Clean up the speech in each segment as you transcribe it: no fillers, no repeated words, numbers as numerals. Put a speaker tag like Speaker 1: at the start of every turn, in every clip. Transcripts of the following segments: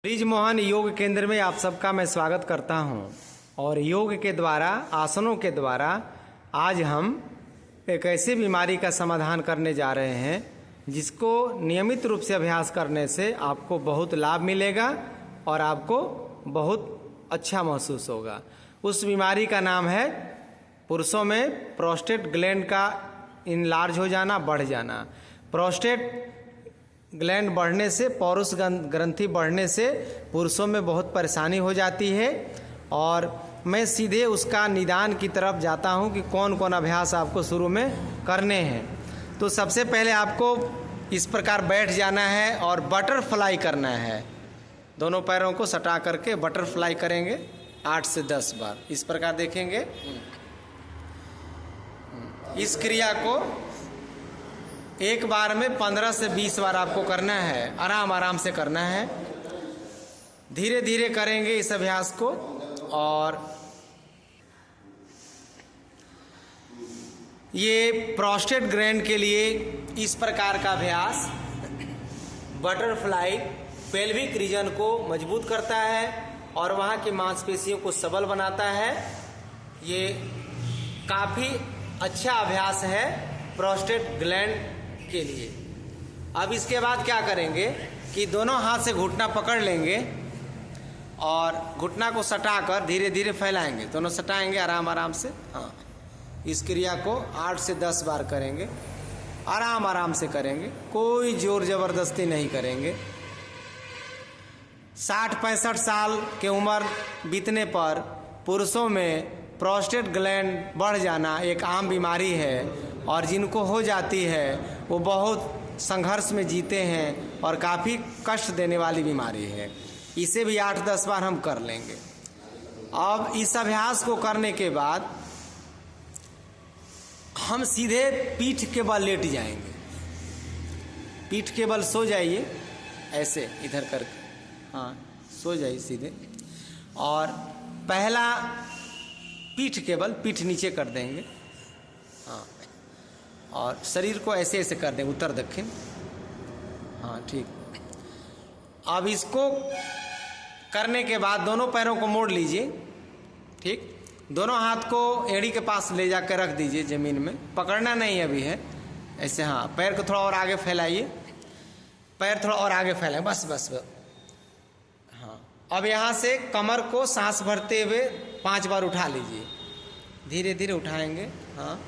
Speaker 1: Bridge Mohan योग केंद्र में आप सबका मैं स्वागत करता हूं। और योग के द्वारा, आसनों के द्वारा आज हम एक ऐसी बीमारी का समाधान करने जा रहे हैं जिसको नियमित रूप से अभ्यास करने से आपको बहुत लाभ मिलेगा और आपको बहुत अच्छा महसूस होगा। उस बीमारी का नाम है पुरुषों में प्रोस्टेट ग्लैंड का इनलार्ज हो जाना, बढ़ जाना। प्रोस्टेट ग्लैंड बढ़ने से, पौरुष ग्रंथि बढ़ने से पुरुषों में बहुत परेशानी हो जाती है। और मैं सीधे उसका निदान की तरफ जाता हूं कि कौन कौन अभ्यास आपको शुरू में करने हैं। तो सबसे पहले आपको इस प्रकार बैठ जाना है और बटरफ्लाई करना है। दोनों पैरों को सटा करके बटरफ्लाई करेंगे 8 से 10 बार। इस प्रकार देखेंगे। इस क्रिया को एक बार में 15 से 20 बार आपको करना है। आराम आराम से करना है, धीरे धीरे करेंगे इस अभ्यास को। और ये प्रोस्टेट ग्लैंड के लिए इस प्रकार का अभ्यास बटरफ्लाई पेल्विक रीजन को मजबूत करता है और वहाँ की मांसपेशियों को सबल बनाता है। ये काफ़ी अच्छा अभ्यास है प्रोस्टेट ग्लैंड के लिए। अब इसके बाद क्या करेंगे कि दोनों हाथ से घुटना पकड़ लेंगे और घुटना को सटाकर धीरे धीरे फैलाएंगे। दोनों सटाएंगे आराम आराम से। हाँ, इस क्रिया को 8 से 10 बार करेंगे। आराम आराम से करेंगे, कोई जोर जबरदस्ती नहीं करेंगे। 60-65 साल के उम्र बीतने पर पुरुषों में प्रोस्टेट ग्लैंड बढ़ जाना एक आम बीमारी है और जिनको हो जाती है वो बहुत संघर्ष में जीते हैं और काफ़ी कष्ट देने वाली बीमारी है। इसे भी 8-10 बार हम कर लेंगे। अब इस अभ्यास को करने के बाद हम सीधे पीठ के बल लेट जाएंगे। पीठ के बल सो जाइए, ऐसे इधर करके। हाँ, सो जाइए सीधे। और पहला पीठ के बल, पीठ नीचे कर देंगे। हाँ, और शरीर को ऐसे ऐसे कर देंगे, उत्तर दक्षिण। हाँ, ठीक। अब इसको करने के बाद दोनों पैरों को मोड़ लीजिए। ठीक, दोनों हाथ को एड़ी के पास ले जाकर रख दीजिए जमीन में। पकड़ना नहीं अभी है, ऐसे। हाँ, पैर को थोड़ा और आगे फैलाइए, पैर थोड़ा और आगे फैलाएं, बस बस बस। हाँ, अब यहाँ से कमर को सांस भरते हुए 5 बार उठा लीजिए। धीरे धीरे उठाएंगे। हाँ,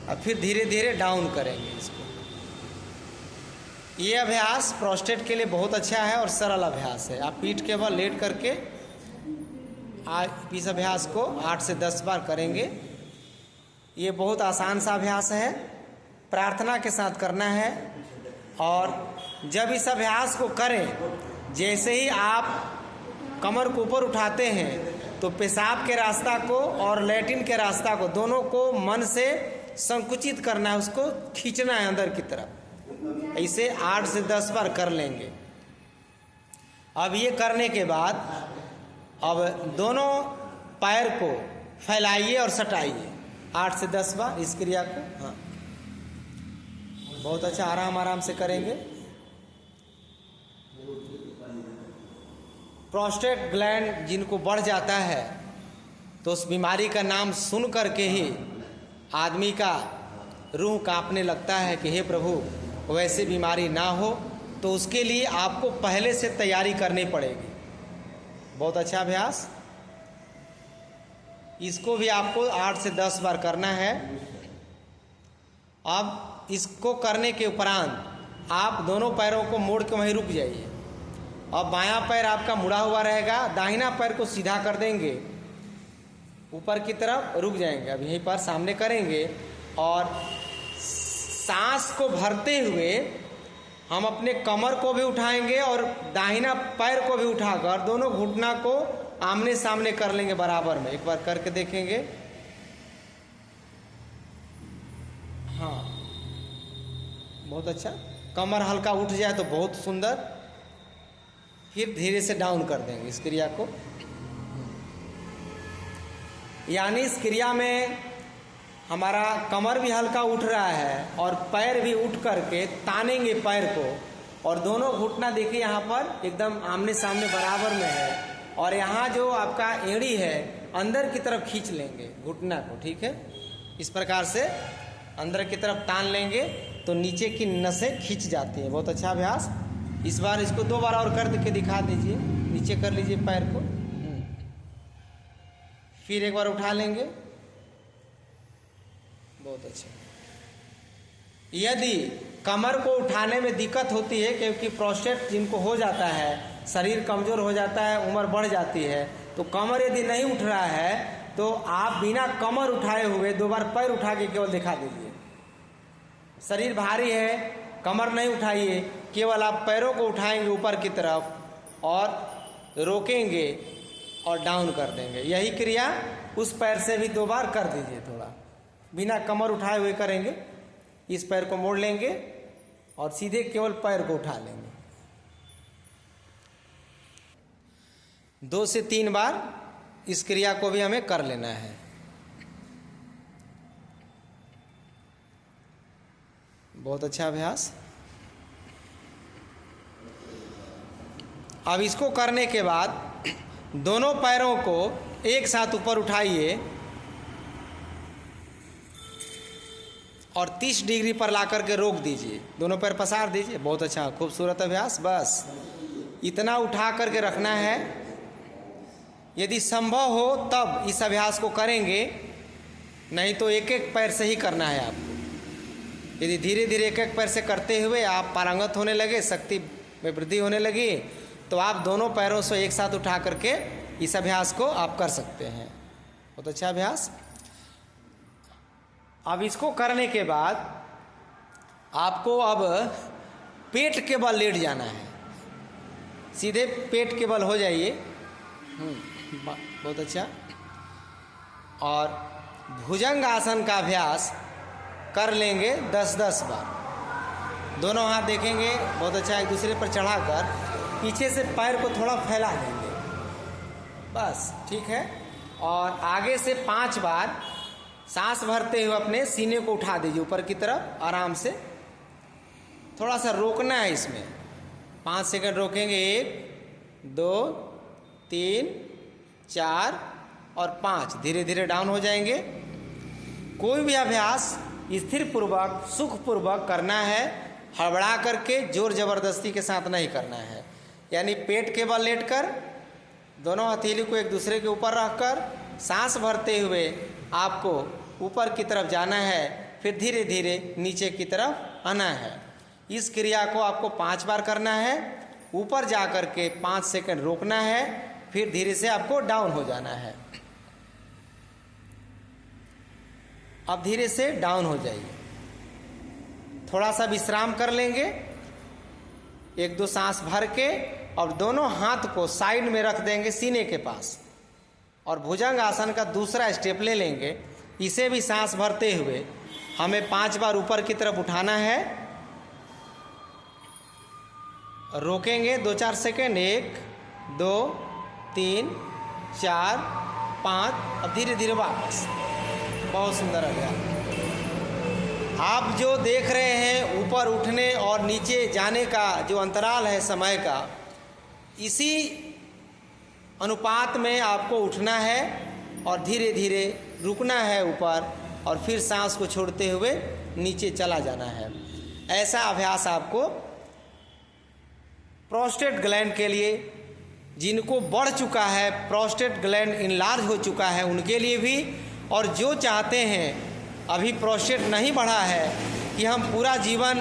Speaker 1: अब फिर धीरे धीरे डाउन करेंगे इसको। ये अभ्यास प्रोस्टेट के लिए बहुत अच्छा है और सरल अभ्यास है। आप पीठ के बल लेट करके इस अभ्यास को 8 से 10 बार करेंगे। ये बहुत आसान सा अभ्यास है, प्रार्थना के साथ करना है। और जब इस अभ्यास को करें, जैसे ही आप कमर को ऊपर उठाते हैं तो पेशाब के रास्ता को और लैट्रिन के रास्ता को, दोनों को मन से संकुचित करना है, उसको खींचना है अंदर की तरफ। इसे 8 से 10 बार कर लेंगे। अब ये करने के बाद अब दोनों पैर को फैलाइए और सटाइए 8 से 10 बार इस क्रिया को। हाँ, बहुत अच्छा, आराम आराम से करेंगे। प्रोस्टेट ग्लैंड जिनको बढ़ जाता है तो उस बीमारी का नाम सुन करके ही आदमी का रूह कांपने लगता है कि हे प्रभु वैसी बीमारी ना हो। तो उसके लिए आपको पहले से तैयारी करनी पड़ेगी। बहुत अच्छा अभ्यास, इसको भी आपको 8 से 10 बार करना है। अब इसको करने के उपरांत आप दोनों पैरों को मोड़ के वहीं रुक जाइए। अब बायां पैर आपका मुड़ा हुआ रहेगा, दाहिना पैर को सीधा कर देंगे, ऊपर की तरफ रुक जाएंगे। अब यहीं पर सामने करेंगे और सांस को भरते हुए हम अपने कमर को भी उठाएंगे और दाहिना पैर को भी उठाकर दोनों घुटना को आमने सामने कर लेंगे बराबर में। एक बार करके देखेंगे। हाँ, बहुत अच्छा। कमर हल्का उठ जाए तो बहुत सुंदर। फिर धीरे से डाउन कर देंगे इस क्रिया को। यानी इस क्रिया में हमारा कमर भी हल्का उठ रहा है और पैर भी उठ करके तानेंगे पैर को और दोनों घुटना देखिए यहाँ पर एकदम आमने सामने बराबर में है, और यहाँ जो आपका एड़ी है अंदर की तरफ खींच लेंगे घुटना को, ठीक है। इस प्रकार से अंदर की तरफ तान लेंगे तो नीचे की नसें खींच जाती हैं। बहुत अच्छा अभ्यास। इस बार इसको 2 बार और कर के दिखा दीजिए। नीचे कर लीजिए पैर को, फिर एक बार उठा लेंगे। बहुत अच्छा। यदि कमर को उठाने में दिक्कत होती है, क्योंकि प्रोस्टेट जिनको हो जाता है, शरीर कमज़ोर हो जाता है, उम्र बढ़ जाती है, तो कमर यदि नहीं उठ रहा है तो आप बिना कमर उठाए हुए 2 बार पैर उठा के केवल दिखा दीजिए। शरीर भारी है, कमर नहीं उठाइए, केवल आप पैरों को उठाएंगे ऊपर की तरफ और रोकेंगे और डाउन कर देंगे। यही क्रिया उस पैर से भी 2 बार कर दीजिए। थोड़ा बिना कमर उठाए हुए करेंगे। इस पैर को मोड़ लेंगे और सीधे केवल पैर को उठा लेंगे। 2 से 3 बार इस क्रिया को भी हमें कर लेना है। बहुत अच्छा अभ्यास। अब इसको करने के बाद दोनों पैरों को एक साथ ऊपर उठाइए और 30 डिग्री पर ला करके रोक दीजिए। दोनों पैर पसार दीजिए। बहुत अच्छा, खूबसूरत अभ्यास। बस इतना उठा करके रखना है। यदि संभव हो तब इस अभ्यास को करेंगे, नहीं तो एक एक पैर से ही करना है आपको। यदि धीरे धीरे एक एक पैर से करते हुए आप पारंगत होने लगे, शक्ति में वृद्धि होने लगी, तो आप दोनों पैरों से एक साथ उठा करके इस अभ्यास को आप कर सकते हैं। बहुत अच्छा अभ्यास। अब इसको करने के बाद आपको अब पेट के बल लेट जाना है। सीधे पेट के बल हो जाइए। बहुत अच्छा। और भुजंग आसन का अभ्यास कर लेंगे 10-10 बार। दोनों हाथ देखेंगे, बहुत अच्छा, एक दूसरे पर चढ़ाकर पीछे से पैर को थोड़ा फैला देंगे। बस ठीक है। और आगे से 5 बार सांस भरते हुए अपने सीने को उठा दीजिए ऊपर की तरफ आराम से। थोड़ा सा रोकना है इसमें। 5 सेकंड रोकेंगे। 1 2 3 4 और 5। धीरे धीरे डाउन हो जाएंगे। कोई भी अभ्यास स्थिर पूर्वक सुख पूर्वक करना है, हड़बड़ा करके जोर जबरदस्ती के साथ नहीं करना है। यानी पेट के बल लेटकर दोनों हथेली को एक दूसरे के ऊपर रखकर सांस भरते हुए आपको ऊपर की तरफ जाना है, फिर धीरे धीरे नीचे की तरफ आना है। इस क्रिया को आपको 5 बार करना है। ऊपर जा कर के 5 सेकंड रोकना है, फिर धीरे से आपको डाउन हो जाना है। अब धीरे से डाउन हो जाइए। थोड़ा सा विश्राम कर लेंगे। 1-2 सांस भर के और दोनों हाथ को साइड में रख देंगे सीने के पास, और भुजंग आसन का दूसरा स्टेप ले लेंगे। इसे भी सांस भरते हुए हमें 5 बार ऊपर की तरफ उठाना है। रोकेंगे 2-4 सेकेंड। 1 2 3 4 5। अब धीरे धीरे वापस। बहुत सुंदर अभ्यास। आप जो देख रहे हैं ऊपर उठने और नीचे जाने का जो अंतराल है समय का, इसी अनुपात में आपको उठना है और धीरे धीरे रुकना है ऊपर, और फिर सांस को छोड़ते हुए नीचे चला जाना है। ऐसा अभ्यास आपको प्रोस्टेट ग्लैंड के लिए, जिनको बढ़ चुका है, प्रोस्टेट ग्लैंड इनलार्ज हो चुका है, उनके लिए भी, और जो चाहते हैं अभी प्रोस्टेट नहीं बढ़ा है कि हम पूरा जीवन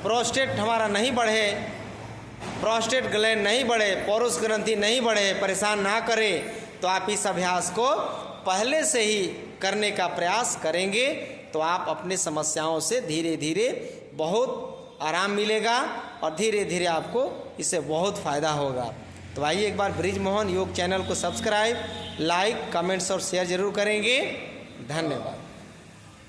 Speaker 1: प्रोस्टेट हमारा नहीं बढ़े, प्रोस्टेट ग्लैंड नहीं बढ़े, पौरुष ग्रंथि नहीं बढ़े, परेशान ना करे, तो आप इस अभ्यास को पहले से ही करने का प्रयास करेंगे तो आप अपनी समस्याओं से धीरे धीरे बहुत आराम मिलेगा और धीरे धीरे आपको इससे बहुत फ़ायदा होगा। तो आइए एक बार बृजमोहन योग चैनल को सब्सक्राइब, लाइक, कमेंट्स और शेयर जरूर करेंगे। धन्यवाद।